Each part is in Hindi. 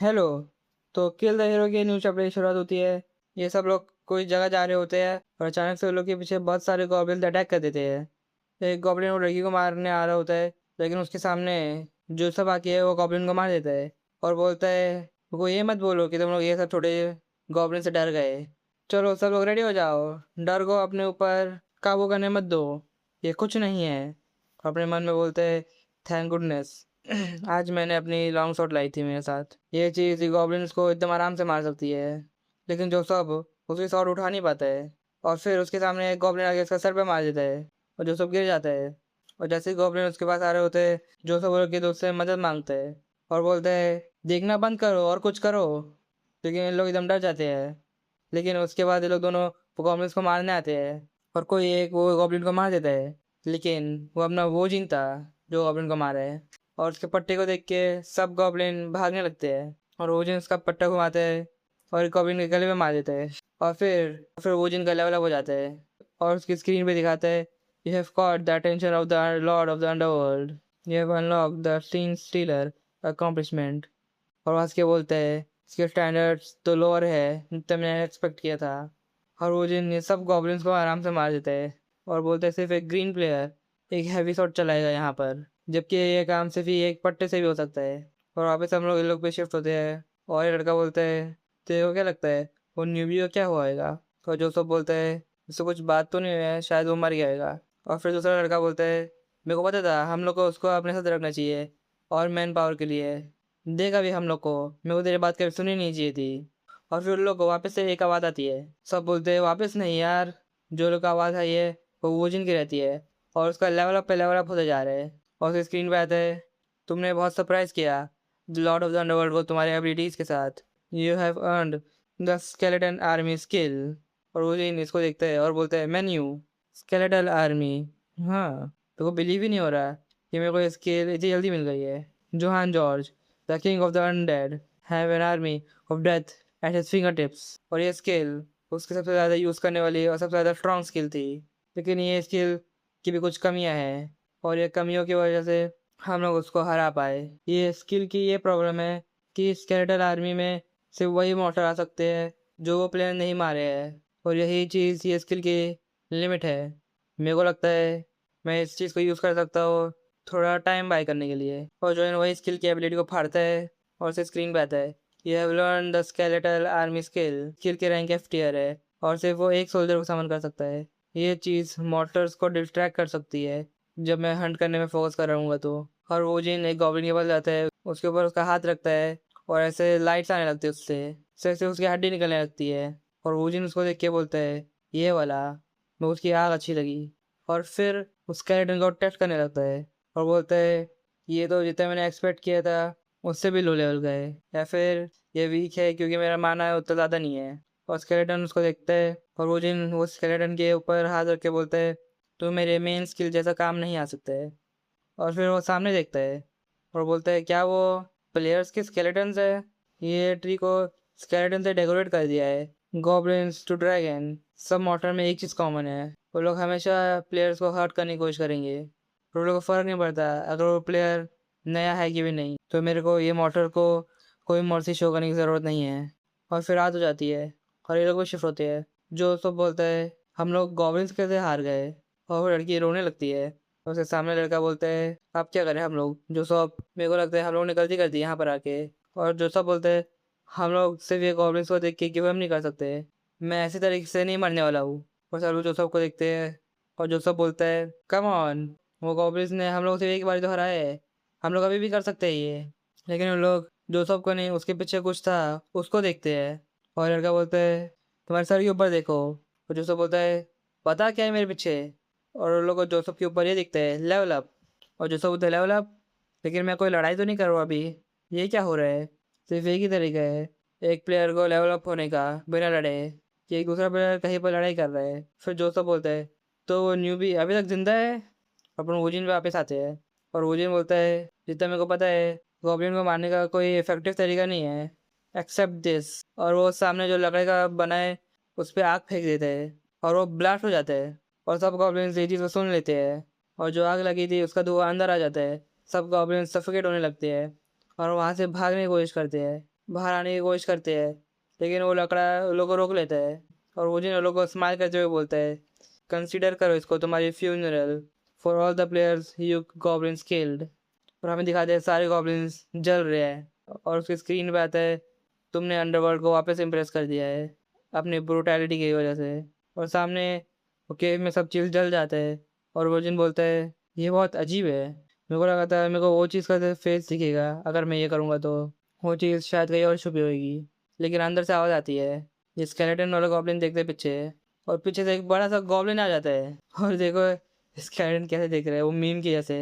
हेलो। तो किल द हीरो की न्यू चैप्टर की शुरुआत होती है। ये सब लोग कोई जगह जा रहे होते हैं और अचानक से उन लोग के पीछे बहुत सारे गॉब्लिन्स अटैक कर देते हैं। एक गॉब्लिन वो लड़की को मारने आ रहा होता है, लेकिन उसके सामने जो सब आके है वो गॉब्लिन को मार देता है और बोलता है वो ये मत बोलो कि तुम लोग ये सब छोटे गॉब्लिन से डर गए। चलो सब लोग रेडी हो जाओ, डर को अपने ऊपर काबू करने मत दो, ये कुछ नहीं है। अपने मन में बोलते हैं थैंक गुडनेस आज मैंने अपनी लॉन्ग शॉट लाई थी मेरे साथ। ये चीज़ गॉब्लिन्स को एकदम आराम से मार सकती है, लेकिन जो सब उसकी शॉट उठा नहीं पाता है। और फिर उसके सामने एक गॉब्लिन आके उसका सर पे मार देता है और जो सब गिर जाता है। और जैसे ही गॉब्लिन उसके पास आ रहे होते हैं, जो सब उनके दोस्त से मदद मांगते हैं और बोलते हैं देखना बंद करो और कुछ करो, लेकिन इन लोग एकदम डर जाते हैं। लेकिन उसके बाद ये लोग दोनों वो गॉब्लिन्स को मारने आते हैं और कोई एक वो गॉब्लिन को मार देता है, लेकिन वो अपना वो जीनता जो गॉब्लिन को मारा है। और उसके पट्टे को देख के सब गॉब्लिन भागने लगते हैं और वोजिन उसका पट्टा घुमाते हैं और गॉब्लिन के गले में मार देता है। और फिर वोजिन का लेवल अप हो जाता है और उसकी स्क्रीन पे दिखाता है you have caught the attention of the lord of the underworld, you have unlock the scene stealer accomplishment. और वहाँ के बोलते हैं इसके स्टैंडर्ड्स तो लोअर है जितना मैंने एक्सपेक्ट किया था। और वोजिन ये सब गॉब्लिन्स को आराम से मार देता है और बोलते हैं सिर्फ एक ग्रीन प्लेयर एक हैवी शॉट चलाएगा यहाँ पर, जबकि ये काम सिर्फ ही एक पट्टे से भी हो सकता है। और वापस हम लोग इन लोग पे शिफ्ट होते हैं और ये लड़का बोलता है तेरे को क्या लगता है वो न्यूबी का क्या हुआएगा। तो जो सब बोलता है उससे कुछ बात तो नहीं हुई है, शायद वो मर गया होगा। और फिर दूसरा लड़का बोलता है मेरे को पता था हम लोग को उसको अपने साथ रखना चाहिए और मैन पावर के लिए देखा भी हम लोग को, मेरे को तेरी बात कभी सुनी नहीं चाहिए थी। और फिर उन लोग को वापस से एक आवाज़ आती है, सब बोलते हैं वापस नहीं यार, जो लोग का आवाज़ आई है वो वोजिन की रहती है और उसका लेवल अप पे लेवल अप होते जा रहे हैं। और उसकी स्क्रीन पे आता है तुमने बहुत सरप्राइज किया the lord of the underworld को तुम्हारे एबिलिटीज़ के साथ, you have earned the skeleton army skill. और वोजिन इसको देखता है और बोलता है मेन्यू स्केलेटल आर्मी। हाँ, तो वो बिलीव ही नहीं हो रहा कि मेरे को ये स्किल इतनी जल्दी मिल गई है। Johan George the king of the undead have an army of death at his finger tips. और ये स्किल उसकी सबसे ज़्यादा यूज़ करने वाली और सबसे ज़्यादा स्ट्रॉन्ग स्किल थी, लेकिन ये स्किल की भी कुछ कमियां हैं और ये कमियों की वजह से हम लोग उसको हरा पाए। ये स्किल की ये प्रॉब्लम है कि स्केलेटल आर्मी में सिर्फ वही मॉर्टर आ सकते हैं जो वो प्लेयर नहीं मारे हैं, और यही चीज़ ये स्किल की लिमिट है। मेरे को लगता है मैं इस चीज़ को यूज़ कर सकता हूँ थोड़ा टाइम बाय करने के लिए। और जो है वही स्किल की एबिलिटी को फाड़ता है और उसे स्क्रीन पे आता है you have learn the skeletal army skill. Skill की रैंक एफ टियर है और सिर्फ वो एक सोल्जर को समन कर सकता है। ये चीज़ मॉर्टर्स को डिस्ट्रैक्ट कर सकती है जब मैं हंट करने में फोकस कर रहूँगा तो। और वो जिन एक गॉब्लिन के पास जाता है उसके ऊपर उसका हाथ रखता है और ऐसे लाइट्स आने लगती है उससे, से उसकी हड्डी निकलने लगती है। और वो जिन उसको देख के बोलता है ये वाला, मैं उसकी आग अच्छी लगी। और फिर उस स्केलेटन को टेस्ट करने लगता है और बोलता है ये तो जितना मैंने एक्सपेक्ट किया था उससे भी लो लेवल का है, या फिर ये वीक है क्योंकि मेरा माना है उतना ज़्यादा नहीं है। और स्केलेटन उसको देखता है और वो स्केलेटन के ऊपर हाथ रख के बोलता है तो मेरे मेन स्किल जैसा काम नहीं आ सकता है। और फिर वो सामने देखता है और बोलता है क्या वो प्लेयर्स के स्केलेटन्स है, ये ट्री को स्केलेटन से डेकोरेट कर दिया है। गॉब्लिन्स टू ड्रैगन सब मॉर्टर में एक चीज़ कॉमन है, वो लोग हमेशा प्लेयर्स को हर्ट करने की कोशिश करेंगे। और वो लोग को फ़र्क नहीं पड़ता अगर वो प्लेयर नया है कि भी नहीं। तो मेरे को ये मॉर्टर को कोई मर्सी शो करने की ज़रूरत नहीं है। और फिर रात हो जाती है और ये लोग भी शिफ्ट होते हैं। जो सब बोलता है हम लोग गॉब्लिन्स कैसे हार गए। और वो लड़की रोने लगती है और उसके सामने लड़का बोलता है आप क्या करें हम लोग। जो सब मेरे को लगता है हम लोग ने गलती कर दी यहाँ पर आके। और जो सब बोलते हैं हम लोग सिर्फ ये गॉब्लिन्स को देख के गिव अप नहीं कर सकते, मैं ऐसी तरीके से नहीं मरने वाला हूँ। और सब लोग जो सबको देखते हैं और जो सब बोलता है कम ऑन, वो गॉब्लिन्स ने हम लोग सिर्फ एक बार तो हराया है, हम लोग अभी भी कर सकते हैं ये। लेकिन उन लोग जो सबको नहीं उसके पीछे कुछ था उसको देखते हैं। और लड़का बोलता है तुम्हारे सर के ऊपर देखो। और जो सब बोलता है पता क्या है मेरे पीछे। और उन लोग को जोसेफ के ऊपर ये दिखता है लेवल अप। और जोसेफ बोलता है लेवल अप, लेकिन मैं कोई लड़ाई तो नहीं कर रहा हूँ अभी, ये क्या हो रहा है। सिर्फ एक ही तरीका है एक प्लेयर को लेवल अप होने का बिना लड़े, कि एक दूसरा प्लेयर कहीं पर लड़ाई कर रहा है। फिर जोसेफ बोलता है तो वो न्यूबी अभी तक जिंदा है। अपन वोजिन पे वापस आते हैं और वोजिन बोलता है जितना मेरे को पता है गॉब्लिन को मारने का कोई इफेक्टिव तरीका नहीं है एक्सेप्ट दिस। और वो सामने जो लकड़ी का बना है उस पर आग फेंक देते हैं और वो ब्लास्ट हो जाता है और सब गॉब्लिन्स ये चीज़ को सुन लेते हैं। और जो आग लगी थी उसका धुआं अंदर आ जाता है, सब गॉब्लिन्स सफोकेट होने लगते हैं और वहाँ से भागने की कोशिश करते हैं। बाहर आने की कोशिश करते हैं, लेकिन वो लकड़ा उन लोग को रोक लेता है। और वो जिन उन लोग को स्माइल करते हुए बोलता है, कंसीडर करो इसको तुम्हारी funeral for all the players you goblins killed. और हमें दिखाते हैं सारे गॉब्लिन्स जल रहे हैं, और उसकी स्क्रीन पे आता है, तुमने अंडरवर्ल्ड को वापस इम्प्रेस कर दिया है अपनी ब्रूटैलिटी की वजह से। और सामने वो केव में सब चीज़ जल जाता है, और वो जिन बोलता है, ये बहुत अजीब है, मेरे को लगा था मेरे को वो चीज़ का फेस दिखेगा अगर मैं ये करूँगा तो वो चीज़ शायद कहीं और छुपी होगी। लेकिन अंदर से आवाज़ आती है, ये स्केलेटन वाला गॉब्लिन देखते हैं पीछे, और पीछे से एक बड़ा सा गॉब्लिन आ जाता है। और देखो स्केलेटन कैसे देख रहा है, वो मीम की जैसे।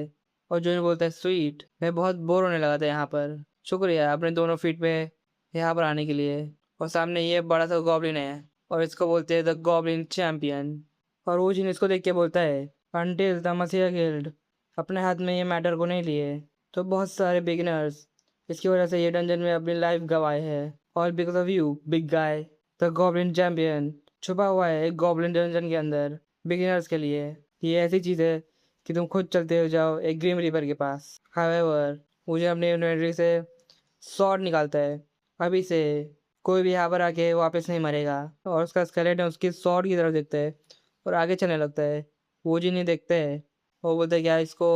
और जो बोलता है, स्वीट, मैं बहुत बोर होने लगा था यहाँ पर, शुक्रिया अपने दोनों फीट पे यहाँ पर आने के लिए। और सामने ये बड़ा सा गॉब्लिन है, और इसको बोलते हैं द गॉब्लिन चैंपियन। और वो जिन इसको देख के बोलता है, अंटिल द मसीहा गिल्ड अपने हाथ में ये मैटर को नहीं लिए तो बहुत सारे बिगिनर्स इसकी वजह से ये डंजन में अपनी लाइफ गंवाए हैं। All because of you big guy, the goblin champion छुपा हुआ है एक गॉब्लिन डंजन के अंदर बिगिनर्स के लिए। ये ऐसी चीज़ है कि तुम खुद चलते हो जाओ एक ग्रीम रिवर के पास। हावेवर मुझे अपनी इन्वेंटरी से सॉर्ड निकालता है, अभी से कोई भी यहाँ पर आके वापस नहीं मरेगा। और उसका स्केलेटन उसकी सॉर्ड की तरफ देखता है और आगे चलने लगता है। वो जी नहीं देखते है, वो बोलते हैं क्या इसको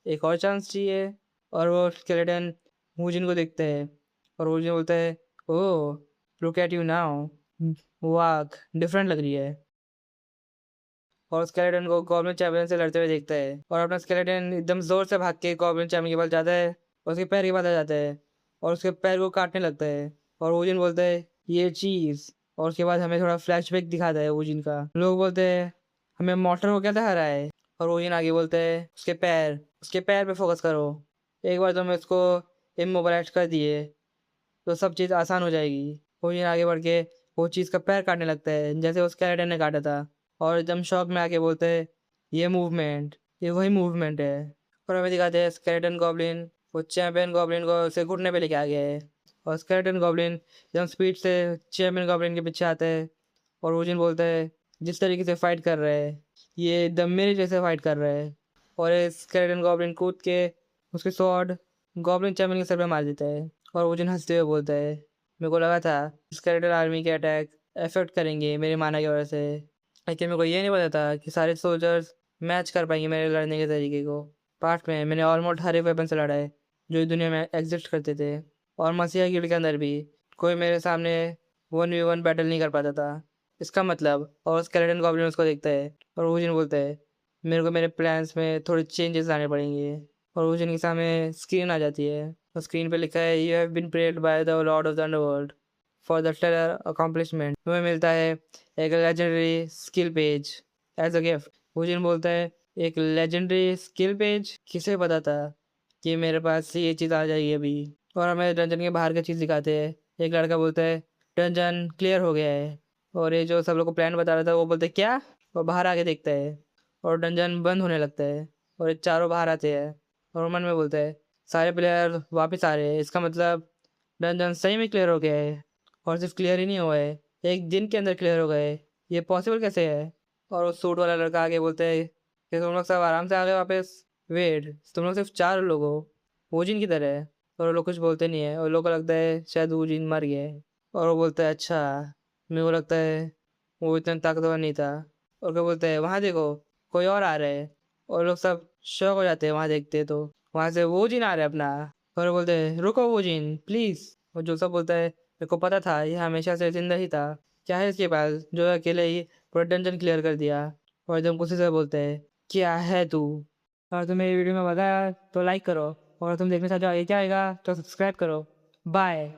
एक और चांस चाहिए। और वो स्केलेटन वूजिन को देखते हैं, और वूजिन बोलता है, oh look at you now, वो आँख डिफरेंट लग रही है। और स्केलेटन को गवर्नमेंट चैंपियन से लड़ते हुए देखता है, और अपना स्केलेटन एकदम जोर से भाग के गवर्नमेंट चैंपियन के पास जाता है, और उसके पैर के पास आ जाता है, और उसके पैर को काटने लगता है। और वूजिन बोलता है, ये चीज़। और उसके बाद हमें थोड़ा फ्लैशबैक दिखाता है वूजिन का। लोग बोलते हैं, हमें मॉर्टर को कैसे हरा है। और वूजिन आगे बोलता है, उसके पैर पे फोकस करो, एक बार तो मैं उसको इमोबलाइज कर दिए तो सब चीज़ आसान हो जाएगी। वूजिन आगे बढ़ के वो चीज़ का पैर काटने लगता है जैसे उस स्केलेटन ने काटा था, और एकदम शॉक में आके बोलते हैं, ये वही मूवमेंट है। और हमें दिखाते हैं स्केलेटन गॉब्लिन वो चैंपियन गॉब्लिन को उसे घुटने पे लेके आ गया है, और स्केलेटन गॉब्लिन एकदम स्पीड से चैंपियन गॉब्लिन के पीछे आता है। और वोजिन बोलता है, जिस तरीके से फाइट कर रहा है ये एकदम मेरे जैसे फाइट कर रहा है। और ये स्केलेटन गॉब्लिन कूद के उसके स्वॉर्ड गॉब्लिन चैंपियन के सर पे मार देता है। और वोजिन हंसते हुए बोलता है, मेरे को लगा था स्केलेटन आर्मी के अटैक अफेक्ट करेंगे मेरे माना की वजह से, लेकिन मेरे को ये नहीं पता था कि सारे सोल्जर्स मैच कर पाएंगे मेरे लड़ने के तरीके को। पास्ट में मैंने ऑलमोस्ट हर एक वेपन से लड़ा है जो इस दुनिया में एग्जिस्ट करते थे, और मसीहा गिल्ड के अंदर भी कोई मेरे सामने 1v1 बैटल नहीं कर पाता था। इसका मतलब, और स्केलेटन गॉब्लिन उसको देखता है, और वूजिन बोलता है, मेरे को मेरे प्लान्स में थोड़े चेंजेस लाने पड़ेंगे। और वूजिन के सामने स्क्रीन आ जाती है, और स्क्रीन पे लिखा है, you have been prayed by the lord of the underworld for the tailor accomplishment. तुम्हें मिलता है एक legendary skill page as a gift. Woojin बोलता है, एक लेजेंडरी स्किल पेज, किसे पता था कि मेरे पास ये चीज़ आ जाएगी अभी। और हमें डंजन के बाहर की चीज़ दिखाते हैं। एक लड़का बोलता है, डंजन क्लियर हो गया है। और ये जो सब लोग को प्लान बता रहा था वो बोलते क्या, और बाहर आके देखता है, और डंजन बंद होने लगता है, और ये चारों बाहर आते हैं। और मन में बोलता है, सारे प्लेयर वापस आ रहे हैं, इसका मतलब डंजन सही में क्लियर हो गया है। और सिर्फ क्लियर ही नहीं हुआ है, एक दिन के अंदर क्लियर हो गए, ये पॉसिबल कैसे है। और वो सूट वाला लड़का आगे बोलता है कि तुम लोग सब आराम से आ गए वापस, वेट तुम लोग सिर्फ 4 लोग हो, वोजिन की तरह है। और वो लोग कुछ बोलते नहीं है, और लोग को लगता है शायद वोजिन मर गया है। और वो बोलता है, अच्छा, मेरे को लगता है वो इतना ताकतवर नहीं था। और क्या बोलते हैं, वहाँ देखो कोई और आ रहा है। और लोग सब शौक हो जाते हैं वहाँ देखते हैं, तो वहाँ से वोजिन आ रहा है अपना। और वो बोलते हैं, रुको वोजिन प्लीज़। और जो सब बोलता है, मेरे को पता था ये हमेशा से जिंदा ही था, क्या है इसके पास जो अकेले ही पूरा डंजन क्लियर कर दिया। और एकदम गुस्से से बोलते हैं, क्या है तू। अगर तुम्हें ये वीडियो में मजा आया तो लाइक करो, और तुम देखना चाहते हो आगे क्या आएगा तो सब्सक्राइब करो। बाय।